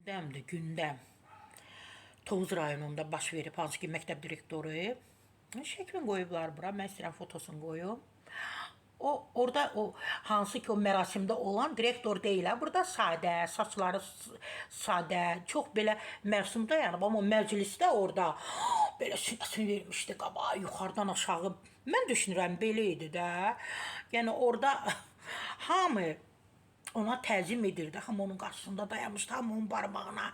Gündəmdir, gündəm. Tovuz rayonunda baş verib, hansı ki, məktəb direktoru şəklini qoyublar bura, mən istəyirəm fotosunu qoyum. Orada hansı ki, o mərasimdə olan direktor deyil, burada sadə, saçları sadə, çox belə məsum dayanıb, amma məclisdə orada belə sinəsini vermişdi qabağa, yuxarıdan aşağı. Mən düşünürəm, belə idi də. Yəni orada hamı ona təzim edirdi. Hamı onun qarşısında dayanmışdı. Hamı onun barmağına,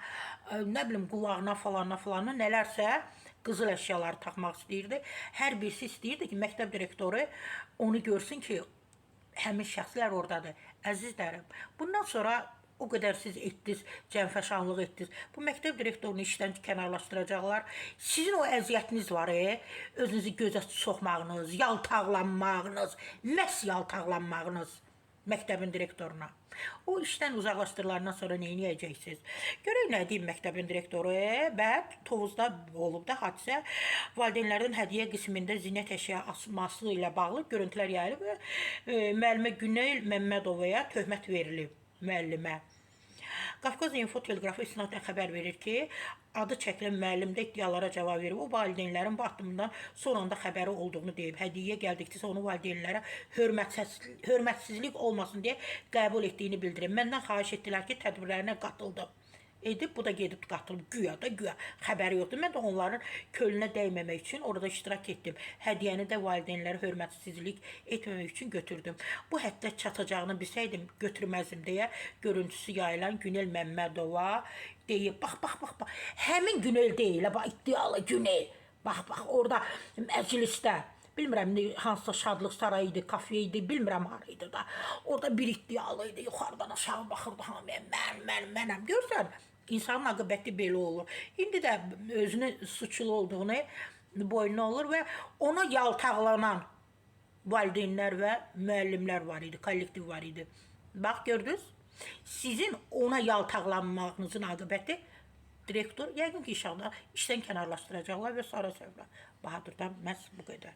nə bilim, qulağına falana nələrsə qızıl əşyaları taxmaq istəyirdi. Hər birisi istəyirdi ki, məktəb direktoru onu görsün ki, həmin şəxslər oradadır. Əzizlərim, bundan sonra o qədər siz etdiniz, cənfəşanlıq etdiniz. Bu məktəb direktorunu işdən kənarlaşdıracaqlar. Sizin o əziyyətiniz var, özünüzü gözə soxmağınız, yaltaqlanmağınız, məhz yaltaqlanmağınız məktəbin direktoruna. O işdən uzaqlaşdırılandan sonra nə edəcəksiniz? Görək nə deyim məktəbin direktoru və Tovuzda olub da hadisə. Valideynlərdən hədiyyə qismində zinət əşya asması ilə bağlı görüntülər yayılıb və müəllimə Günel Məmmədovaya töhmət verilib, müəllimə. Qafqaz İnfo Teleqrafı istinadən xəbər verir ki, adı çəkilən müəllim də iddialara cavab verib. O valideynlərin bu addımdan son anda xəbəri olduğunu deyib. Hədiyyə gəldikcə onu valideynlərə hörmətsizlik olmasın deyə qəbul etdiyini bildirib. Məndən xahiş etdilər ki, tədbirlərinə qatıldım. Edib, bu da gedib qatılıb, güya xəbəri yoxdur. Mən də onların kölünə dəyməmək üçün orada iştirak etdim. Hədiyyəni də valideynlərə hörmətsizlik etməmək üçün götürdüm. Bu həddə çatacağını bilsəydim, götürməzdim deyə görüntüsü yayılan Günel Məmmədova deyib. Bax. Həmin Günel deyil, iddialı Günel. Bax, orada məclisdə. Bilmirəm, hansısa şadlıq sarayı idi, kafe idi, bilmirəm haraydı da. Orada bir iddialı idi, yuxarıdan aşağı baxırdı hamıya, mənəm. Görsən, insanın aqibəti belə olur. İndi də özünün suçlu olduğunu boynuna olur və ona yaltaqlanan valideynlər və müəllimlər var idi, kollektiv var idi. Bax, gördünüz? Sizin ona yaltaqlanmağınızın aqibəti direktor yəqin ki, işdən kənarlaşdıracaqlar və sonra Bahadırdan məhz bu qədər.